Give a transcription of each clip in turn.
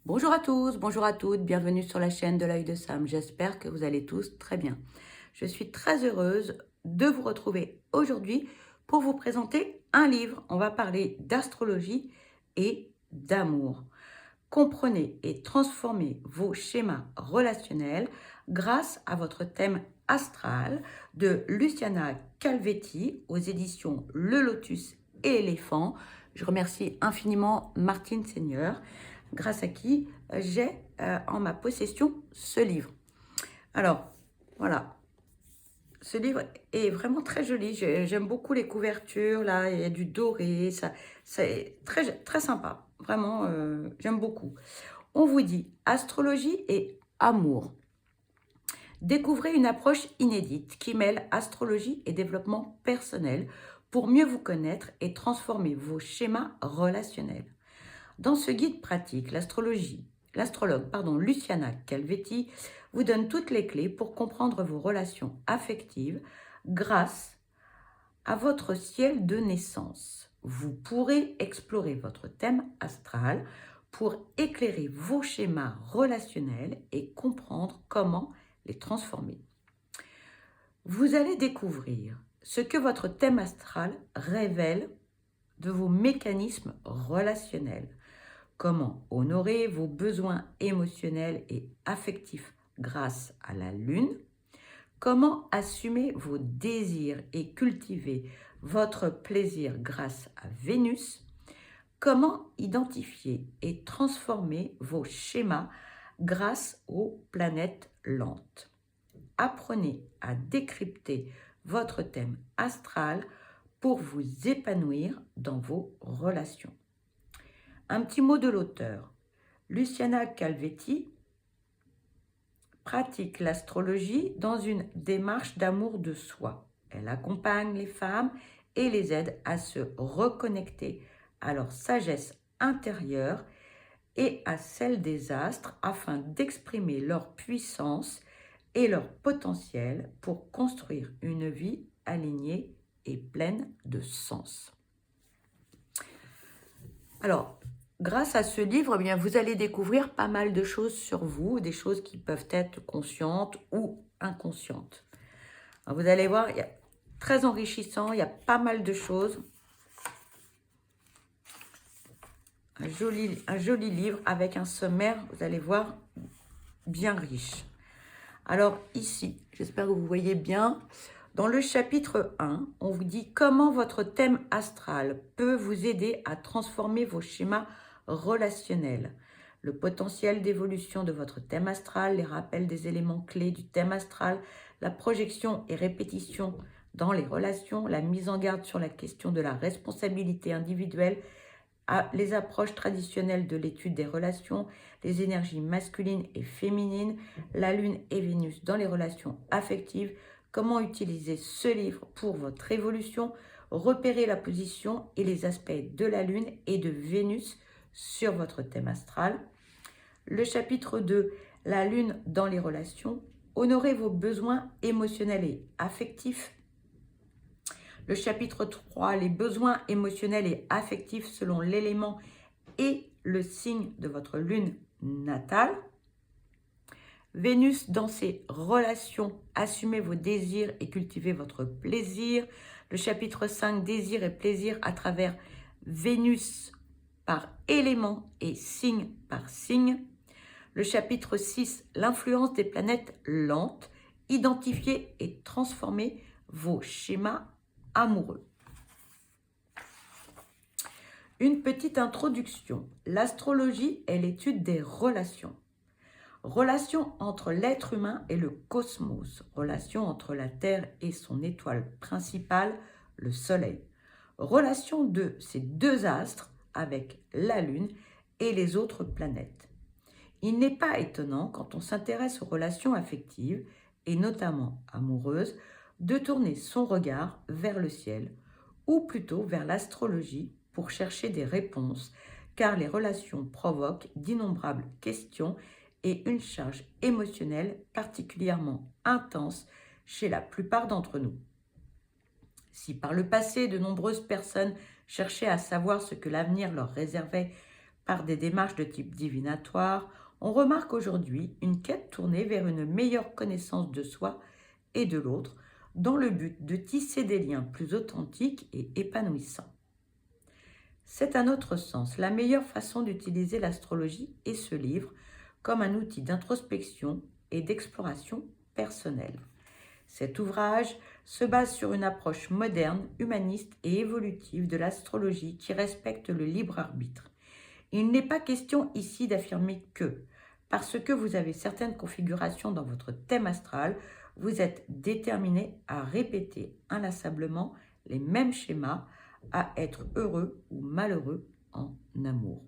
Bonjour à tous, bonjour à toutes, bienvenue sur la chaîne de l'œil de Sam. J'espère que vous allez tous très bien. Je suis très heureuse de vous retrouver aujourd'hui pour vous présenter un livre. On va parler d'astrologie et d'amour. Comprenez et transformez vos schémas relationnels grâce à votre thème astral de Luciana Calvetti aux éditions Le Lotus et l'éléphant. Je remercie infiniment Martine Seigneur, grâce à qui j'ai en ma possession ce livre. Alors, voilà, ce livre est vraiment très joli. J'aime beaucoup les couvertures, là, il y a du doré, ça, c'est très, très sympa. Vraiment, j'aime beaucoup. On vous dit astrologie et amour. Découvrez une approche inédite qui mêle astrologie et développement personnel pour mieux vous connaître et transformer vos schémas relationnels. Dans ce guide pratique, l'astrologue Luciana Calvetti vous donne toutes les clés pour comprendre vos relations affectives grâce à votre ciel de naissance. Vous pourrez explorer votre thème astral pour éclairer vos schémas relationnels et comprendre comment les transformer. Vous allez découvrir ce que votre thème astral révèle de vos mécanismes relationnels. Comment honorer vos besoins émotionnels et affectifs grâce à la Lune. Comment assumer vos désirs et cultiver votre plaisir grâce à Vénus. Comment identifier et transformer vos schémas grâce aux planètes lentes. Apprenez à décrypter votre thème astral pour vous épanouir dans vos relations. Un petit mot de l'auteur. Luciana Calvetti pratique l'astrologie dans une démarche d'amour de soi. Elle accompagne les femmes et les aide à se reconnecter à leur sagesse intérieure et à celle des astres afin d'exprimer leur puissance et leur potentiel pour construire une vie alignée et pleine de sens. Alors, grâce à ce livre, eh bien, vous allez découvrir pas mal de choses sur vous, des choses qui peuvent être conscientes ou inconscientes. Alors, vous allez voir, il y a très enrichissant, il y a pas mal de choses. Un joli livre avec un sommaire, vous allez voir, bien riche. Alors ici, j'espère que vous voyez bien, dans le chapitre 1, on vous dit comment votre thème astral peut vous aider à transformer vos schémas relationnels. Le potentiel d'évolution de votre thème astral, les rappels des éléments clés du thème astral, la projection et répétition dans les relations, la mise en garde sur la question de la responsabilité individuelle, les approches traditionnelles de l'étude des relations, les énergies masculines et féminines, la Lune et Vénus dans les relations affectives, comment utiliser ce livre pour votre évolution, repérer la position et les aspects de la Lune et de Vénus sur votre thème astral. Le chapitre 2, la Lune dans les relations, honorer vos besoins émotionnels et affectifs. Le chapitre 3, les besoins émotionnels et affectifs selon l'élément et le signe de votre lune natale. Vénus dans ses relations, assumez vos désirs et cultivez votre plaisir. Le chapitre 5, désir et plaisir à travers Vénus par élément et signe par signe. Le chapitre 6, l'influence des planètes lentes, identifier et transformer vos schémas amoureux. Une petite introduction. L'astrologie est l'étude des relations. Relations entre l'être humain et le cosmos. Relations entre la Terre et son étoile principale, le Soleil. Relations de ces deux astres avec la Lune et les autres planètes. Il n'est pas étonnant, quand on s'intéresse aux relations affectives, et notamment amoureuses, de tourner son regard vers le ciel, ou plutôt vers l'astrologie, pour chercher des réponses, car les relations provoquent d'innombrables questions et une charge émotionnelle particulièrement intense chez la plupart d'entre nous. Si par le passé, de nombreuses personnes cherchaient à savoir ce que l'avenir leur réservait par des démarches de type divinatoire, on remarque aujourd'hui une quête tournée vers une meilleure connaissance de soi et de l'autre, dans le but de tisser des liens plus authentiques et épanouissants. C'est à notre sens la meilleure façon d'utiliser l'astrologie et ce livre comme un outil d'introspection et d'exploration personnelle. Cet ouvrage se base sur une approche moderne, humaniste et évolutive de l'astrologie qui respecte le libre arbitre. Il n'est pas question ici d'affirmer que, parce que vous avez certaines configurations dans votre thème astral, vous êtes déterminé à répéter inlassablement les mêmes schémas, à être heureux ou malheureux en amour.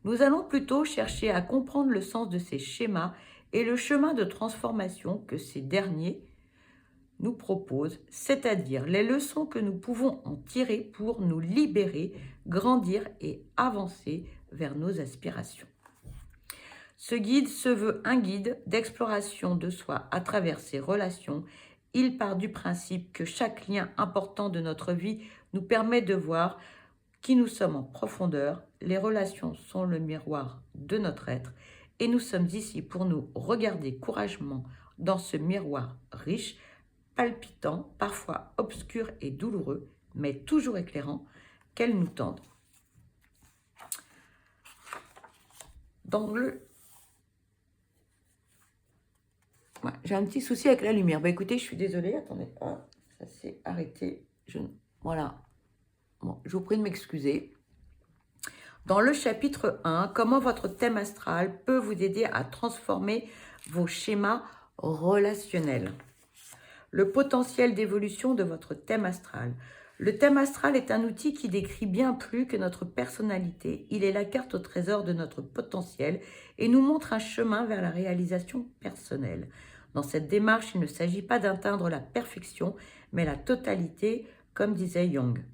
Nous allons plutôt chercher à comprendre le sens de ces schémas et le chemin de transformation que ces derniers nous proposent, c'est-à-dire les leçons que nous pouvons en tirer pour nous libérer, grandir et avancer vers nos aspirations. Ce guide se veut un guide d'exploration de soi à travers ses relations. Il part du principe que chaque lien important de notre vie nous permet de voir qui nous sommes en profondeur. Les relations sont le miroir de notre être et nous sommes ici pour nous regarder courageusement dans ce miroir riche, palpitant, parfois obscur et douloureux, mais toujours éclairant, qu'elle nous tende. Ouais, j'ai un petit souci avec la lumière. Écoutez, je suis désolée. Attendez, ça s'est arrêté. Voilà. Bon, je vous prie de m'excuser. Dans le chapitre 1, comment votre thème astral peut vous aider à transformer vos schémas relationnels. Le potentiel d'évolution de votre thème astral. Le thème astral est un outil qui décrit bien plus que notre personnalité. Il est la carte au trésor de notre potentiel et nous montre un chemin vers la réalisation personnelle. Dans cette démarche, il ne s'agit pas d'atteindre la perfection, mais la totalité, comme disait Jung.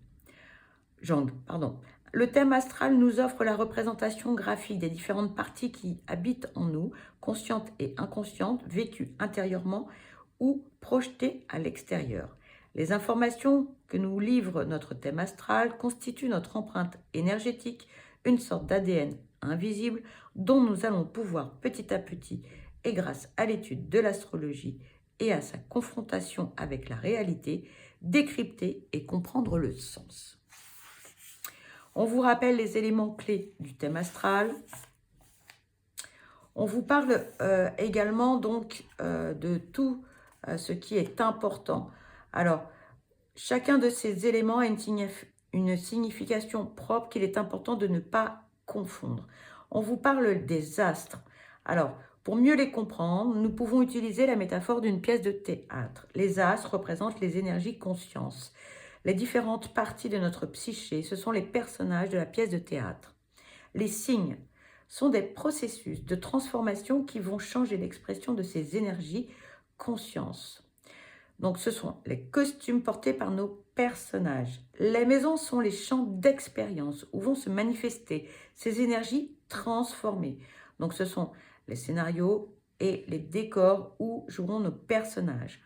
Le thème astral nous offre la représentation graphique des différentes parties qui habitent en nous, conscientes et inconscientes, vécues intérieurement ou projetées à l'extérieur. Les informations que nous livre notre thème astral constituent notre empreinte énergétique, une sorte d'ADN invisible dont nous allons pouvoir petit à petit, et grâce à l'étude de l'astrologie et à sa confrontation avec la réalité, décrypter et comprendre le sens. On vous rappelle les éléments clés du thème astral. On vous parle également donc de tout ce qui est important. Alors, chacun de ces éléments a une signification propre qu'il est important de ne pas confondre. On vous parle des astres. Alors, pour mieux les comprendre, nous pouvons utiliser la métaphore d'une pièce de théâtre. Les astres représentent les énergies conscience. Les différentes parties de notre psyché, ce sont les personnages de la pièce de théâtre. Les signes sont des processus de transformation qui vont changer l'expression de ces énergies conscience. Donc, ce sont les costumes portés par nos personnages. Les maisons sont les champs d'expérience où vont se manifester ces énergies transformées. Donc, ce sont les scénarios et les décors où joueront nos personnages.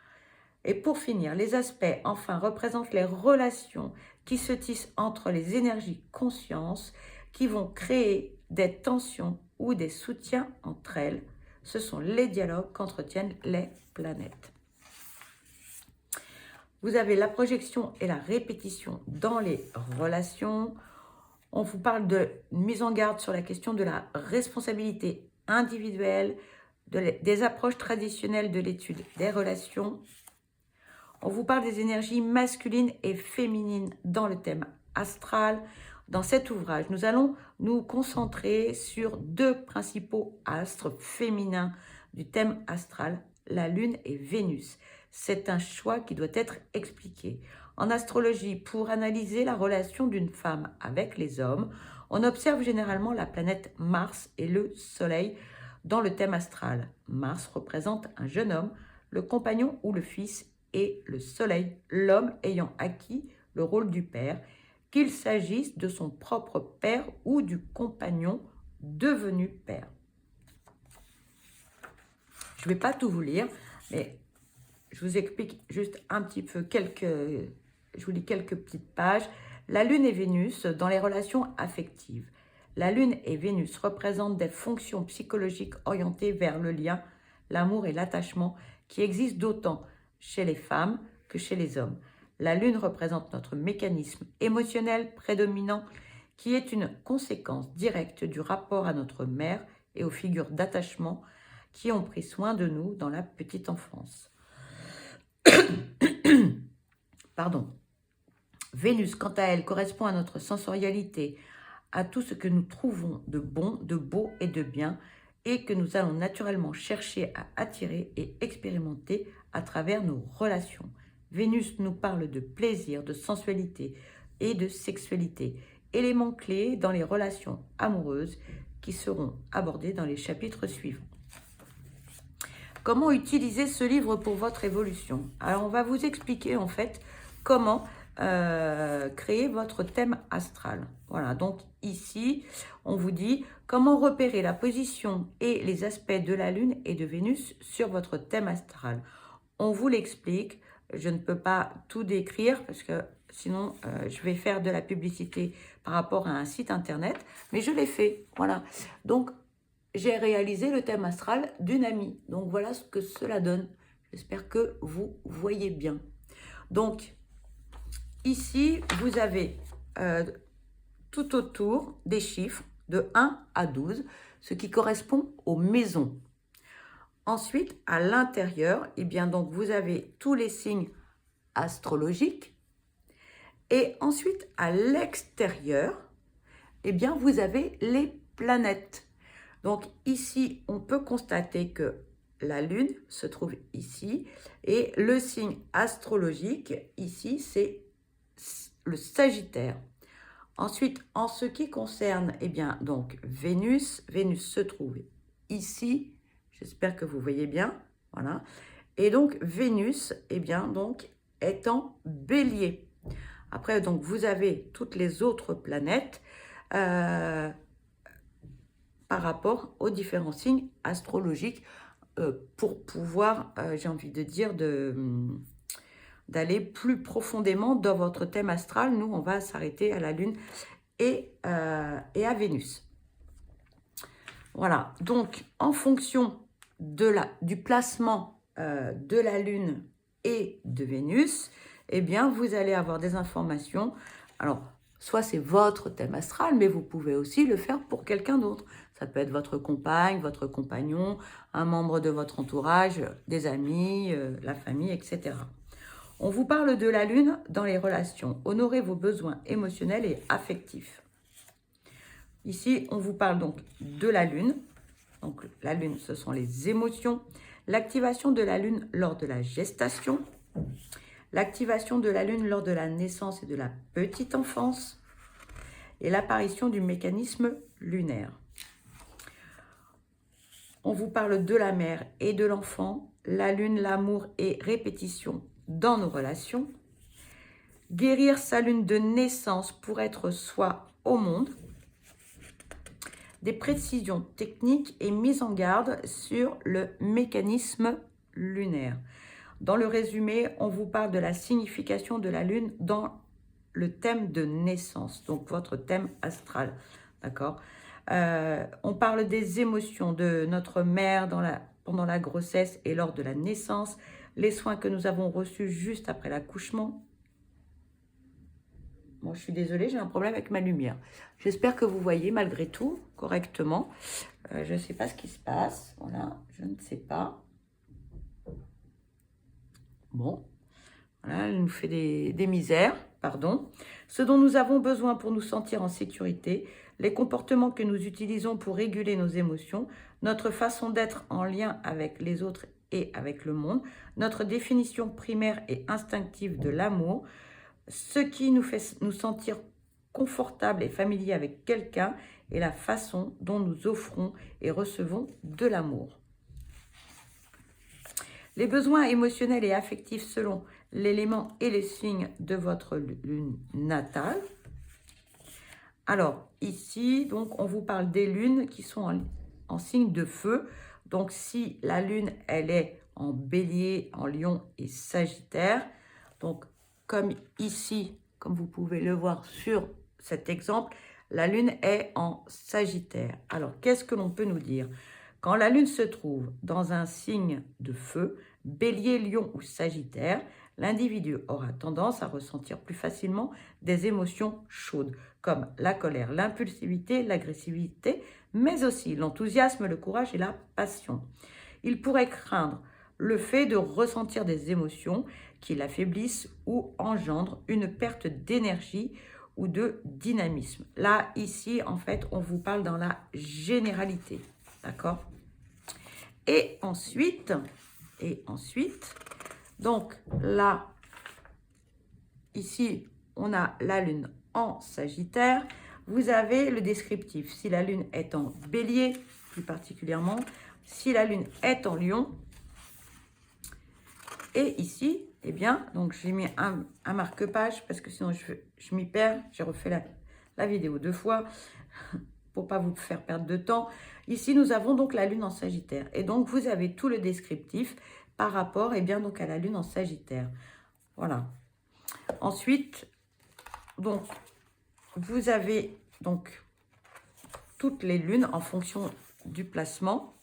Et pour finir, les aspects, enfin, représentent les relations qui se tissent entre les énergies conscience qui vont créer des tensions ou des soutiens entre elles. Ce sont les dialogues qu'entretiennent les planètes. Vous avez la projection et la répétition dans les relations. On vous parle de mise en garde sur la question de la responsabilité individuelle, des approches traditionnelles de l'étude des relations. On vous parle des énergies masculines et féminines dans le thème astral. Dans cet ouvrage, nous allons nous concentrer sur deux principaux astres féminins du thème astral, la Lune et Vénus. C'est un choix qui doit être expliqué. En astrologie, pour analyser la relation d'une femme avec les hommes, on observe généralement la planète Mars et le Soleil dans le thème astral. Mars représente un jeune homme, le compagnon ou le fils, et le Soleil, l'homme ayant acquis le rôle du père, qu'il s'agisse de son propre père ou du compagnon devenu père. Je ne vais pas tout vous lire, mais je vous explique juste un petit peu je vous lis quelques petites pages. La Lune et Vénus dans les relations affectives. La Lune et Vénus représentent des fonctions psychologiques orientées vers le lien, l'amour et l'attachement qui existent d'autant chez les femmes que chez les hommes. La Lune représente notre mécanisme émotionnel prédominant qui est une conséquence directe du rapport à notre mère et aux figures d'attachement qui ont pris soin de nous dans la petite enfance. Pardon. Vénus, quant à elle, correspond à notre sensorialité, à tout ce que nous trouvons de bon, de beau et de bien, et que nous allons naturellement chercher à attirer et expérimenter à travers nos relations. Vénus nous parle de plaisir, de sensualité et de sexualité, éléments clés dans les relations amoureuses qui seront abordés dans les chapitres suivants. Comment utiliser ce livre pour votre évolution? Alors, on va vous expliquer en fait comment créer votre thème astral. Voilà, donc ici, on vous dit comment repérer la position et les aspects de la Lune et de Vénus sur votre thème astral. On vous l'explique, je ne peux pas tout décrire parce que sinon je vais faire de la publicité par rapport à un site internet, mais je l'ai fait, voilà. Donc, j'ai réalisé le thème astral d'une amie. Donc, voilà ce que cela donne. J'espère que vous voyez bien. Donc, ici, vous avez tout autour des chiffres de 1 à 12, ce qui correspond aux maisons. Ensuite, à l'intérieur, eh bien, donc, vous avez tous les signes astrologiques. Et ensuite, à l'extérieur, eh bien, vous avez les planètes. Donc ici, on peut constater que la Lune se trouve ici et le signe astrologique ici, c'est le Sagittaire. Ensuite, en ce qui concerne, eh bien, donc Vénus, Vénus se trouve ici. J'espère que vous voyez bien, voilà. Et donc Vénus, eh bien, donc est en Bélier. Après, donc vous avez toutes les autres planètes. Par rapport aux différents signes astrologiques pour pouvoir, j'ai envie de dire, d'aller plus profondément dans votre thème astral. Nous, on va s'arrêter à la Lune et à Vénus. Voilà, donc en fonction du placement de la Lune et de Vénus, eh bien, vous allez avoir des informations. Alors, soit c'est votre thème astral, mais vous pouvez aussi le faire pour quelqu'un d'autre. Ça peut être votre compagne, votre compagnon, un membre de votre entourage, des amis, la famille, etc. On vous parle de la Lune dans les relations. Honorez vos besoins émotionnels et affectifs. Ici, on vous parle donc de la Lune. Donc, la Lune, ce sont les émotions. L'activation de la Lune lors de la gestation. L'activation de la Lune lors de la naissance et de la petite enfance. Et l'apparition du mécanisme lunaire. On vous parle de la mère et de l'enfant, la Lune, l'amour et répétition dans nos relations. Guérir sa Lune de naissance pour être soi au monde. Des précisions techniques et mises en garde sur le mécanisme lunaire. Dans le résumé, on vous parle de la signification de la Lune dans le thème de naissance, donc votre thème astral, d'accord ? On parle des émotions de notre mère pendant la grossesse et lors de la naissance, les soins que nous avons reçus juste après l'accouchement. Bon, je suis désolée, j'ai un problème avec ma lumière. J'espère que vous voyez malgré tout correctement. Je ne sais pas ce qui se passe. Voilà, je ne sais pas. Bon, voilà, elle nous fait des misères, pardon. Ce dont nous avons besoin pour nous sentir en sécurité, les comportements que nous utilisons pour réguler nos émotions, notre façon d'être en lien avec les autres et avec le monde, notre définition primaire et instinctive de l'amour, ce qui nous fait nous sentir confortables et familiers avec quelqu'un et la façon dont nous offrons et recevons de l'amour. Les besoins émotionnels et affectifs selon l'élément et les signes de votre lune natale. Alors, ici, donc, on vous parle des lunes qui sont en signe de feu. Donc, si la lune, elle est en bélier, en lion et sagittaire, donc, comme ici, comme vous pouvez le voir sur cet exemple, la Lune est en Sagittaire. Alors, qu'est-ce que l'on peut nous dire? Quand la Lune se trouve dans un signe de feu, Bélier, Lion ou Sagittaire, l'individu aura tendance à ressentir plus facilement des émotions chaudes, comme la colère, l'impulsivité, l'agressivité, mais aussi l'enthousiasme, le courage et la passion. Il pourrait craindre le fait de ressentir des émotions qui l'affaiblissent ou engendrent une perte d'énergie ou de dynamisme. Là, ici, en fait, on vous parle dans la généralité, d'accord? Et ensuite, donc là, ici, on a la Lune en Sagittaire. Vous avez le descriptif. Si la Lune est en Bélier, plus particulièrement, si la Lune est en Lion. Et ici, eh bien, donc j'ai mis un marque-page parce que sinon je m'y perds. J'ai refait la vidéo 2 fois pour pas vous faire perdre de temps. Ici, nous avons donc la Lune en Sagittaire. Et donc, vous avez tout le descriptif par rapport eh bien, donc, à la Lune en Sagittaire. Voilà. Ensuite, donc, vous avez donc toutes les lunes en fonction du placement.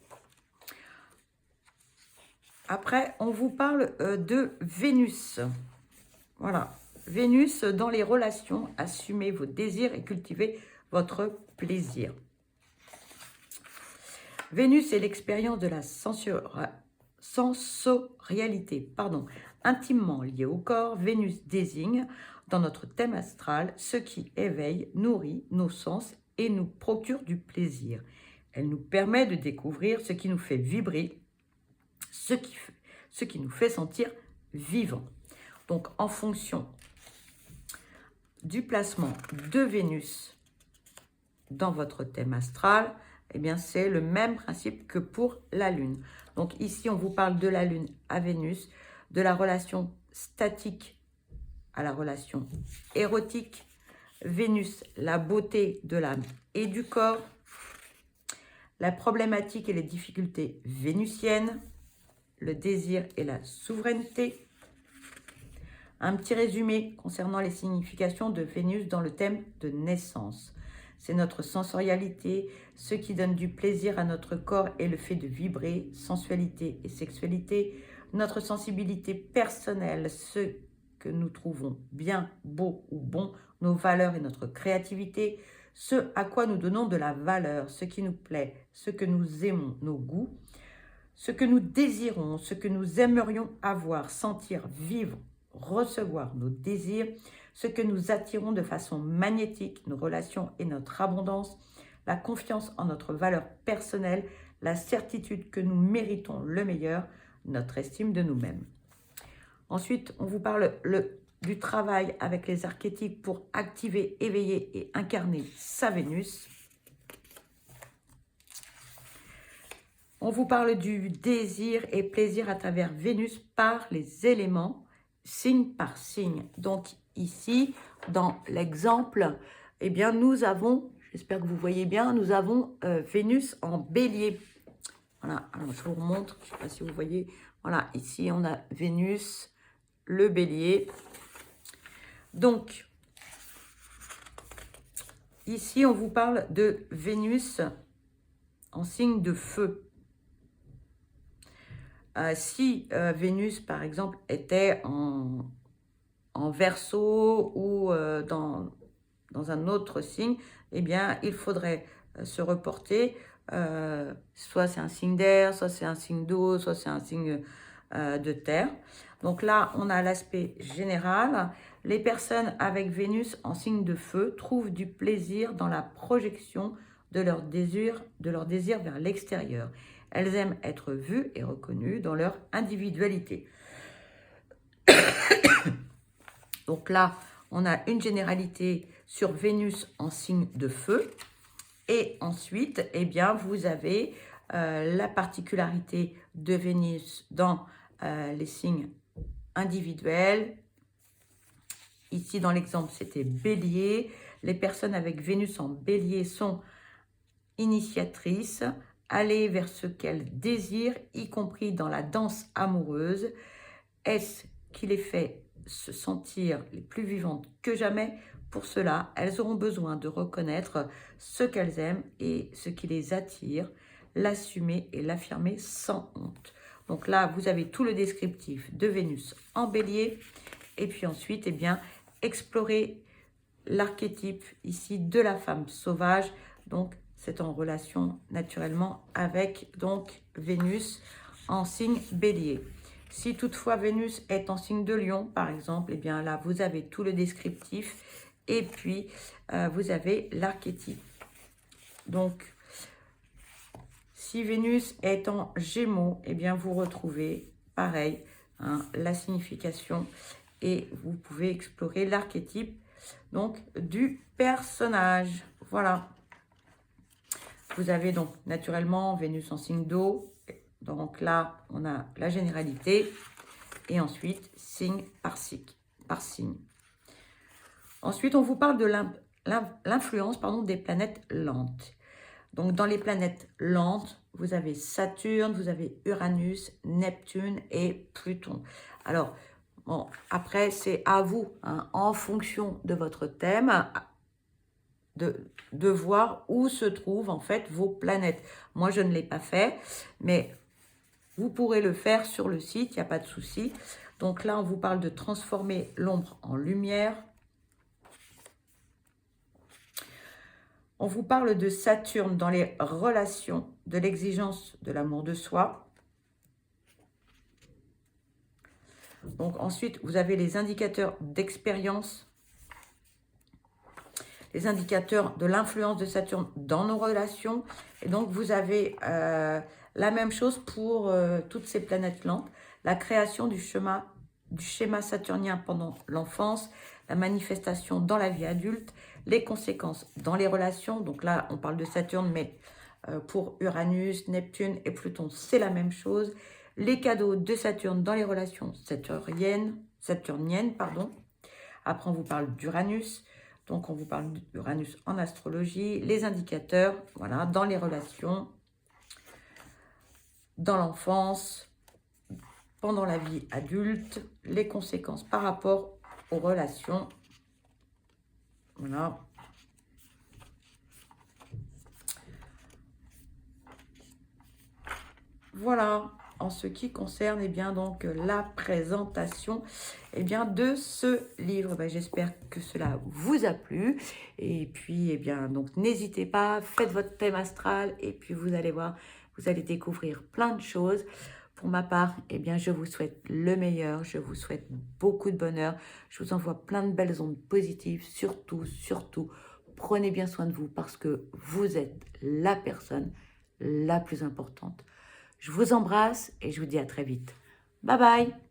Après, on vous parle de Vénus. Voilà. Vénus dans les relations. Assumez vos désirs et cultivez votre plaisir. Vénus est l'expérience de la sensorialité, intimement liée au corps. Vénus désigne, dans notre thème astral, ce qui éveille, nourrit nos sens et nous procure du plaisir. Elle nous permet de découvrir ce qui nous fait vibrer, ce qui nous fait sentir vivants. Donc, en fonction du placement de Vénus dans votre thème astral, eh bien, c'est le même principe que pour la Lune. Donc, ici, on vous parle de la Lune à Vénus, de la relation statique à la relation érotique. Vénus, la beauté de l'âme et du corps. La problématique et les difficultés vénusiennes. Le désir et la souveraineté. Un petit résumé concernant les significations de Vénus dans le thème de naissance. C'est notre sensorialité, ce qui donne du plaisir à notre corps et le fait de vibrer, sensualité et sexualité, notre sensibilité personnelle, ce que nous trouvons bien, beau ou bon, nos valeurs et notre créativité, ce à quoi nous donnons de la valeur, ce qui nous plaît, ce que nous aimons, nos goûts, ce que nous désirons, ce que nous aimerions avoir, sentir, vivre, recevoir nos désirs, ce que nous attirons de façon magnétique, nos relations et notre abondance, la confiance en notre valeur personnelle, la certitude que nous méritons le meilleur, notre estime de nous-mêmes. Ensuite, on vous parle du travail avec les archétypes pour activer, éveiller et incarner sa Vénus. On vous parle du désir et plaisir à travers Vénus par les éléments, signe par signe. Donc ici, dans l'exemple, eh bien, nous avons, j'espère que vous voyez bien, nous avons Vénus en Bélier. Voilà, alors je vous remontre, je ne sais pas si vous voyez. Voilà, ici on a Vénus, le Bélier. Donc, ici on vous parle de Vénus en signe de feu. Si Vénus, par exemple, était en Verseau ou dans un autre signe, eh bien, il faudrait se reporter. Soit c'est un signe d'air, soit c'est un signe d'eau, soit c'est un signe de terre. Donc là, on a l'aspect général. Les personnes avec Vénus en signe de feu trouvent du plaisir dans la projection de leur désir vers l'extérieur. Elles aiment être vues et reconnues dans leur individualité. Donc là, on a une généralité sur Vénus en signe de feu. Et ensuite, eh bien, vous avez la particularité de Vénus dans les signes individuels. Ici, dans l'exemple, c'était Bélier. Les personnes avec Vénus en Bélier sont initiatrices, aller vers ce qu'elles désirent, y compris dans la danse amoureuse. Est-ce qui les fait se sentir les plus vivantes que jamais Pour cela, elles auront besoin de reconnaître ce qu'elles aiment et ce qui les attire, l'assumer et l'affirmer sans honte. Donc là, vous avez tout le descriptif de Vénus en Bélier. Et puis ensuite, eh bien, explorer l'archétype ici de la femme sauvage. Donc, c'est en relation naturellement avec donc Vénus en signe Bélier. Si toutefois Vénus est en signe de Lion, par exemple, eh bien là, vous avez tout le descriptif et puis vous avez l'archétype. Donc, si Vénus est en Gémeaux, eh bien vous retrouvez, pareil, hein, la signification et vous pouvez explorer l'archétype donc du personnage. Voilà. Vous avez donc naturellement Vénus en signe d'eau. Donc là, on a la généralité. Et ensuite, signe par signe. Ensuite, on vous parle de l'influence des planètes lentes. Donc, dans les planètes lentes, vous avez Saturne, vous avez Uranus, Neptune et Pluton. Alors, bon, après, c'est à vous, hein, en fonction de votre thème, de voir où se trouvent en fait vos planètes. Moi, je ne l'ai pas fait, mais vous pourrez le faire sur le site, il n'y a pas de souci. Donc là, on vous parle de transformer l'ombre en lumière. On vous parle de Saturne dans les relations, de l'exigence de l'amour de soi. Donc ensuite, vous avez les indicateurs d'expérience, les indicateurs de l'influence de Saturne dans nos relations. Et donc, vous avez la même chose pour toutes ces planètes lentes. La création du schéma saturnien pendant l'enfance, la manifestation dans la vie adulte, les conséquences dans les relations. Donc là, on parle de Saturne, mais pour Uranus, Neptune et Pluton, c'est la même chose. Les cadeaux de Saturne dans les relations saturniennes, pardon. Après, on vous parle d'Uranus. Donc, on vous parle d'Uranus en astrologie, les indicateurs, voilà, dans les relations, dans l'enfance, pendant la vie adulte, les conséquences par rapport aux relations. Voilà. Voilà, en ce qui concerne eh bien, donc, la présentation eh bien, de ce livre. Ben, j'espère que cela vous a plu. Et puis, eh bien, donc n'hésitez pas, faites votre thème astral et puis vous allez voir, vous allez découvrir plein de choses. Pour ma part, eh bien, je vous souhaite le meilleur, je vous souhaite beaucoup de bonheur. Je vous envoie plein de belles ondes positives. Surtout, prenez bien soin de vous parce que vous êtes la personne la plus importante. Je vous embrasse et je vous dis à très vite. Bye bye!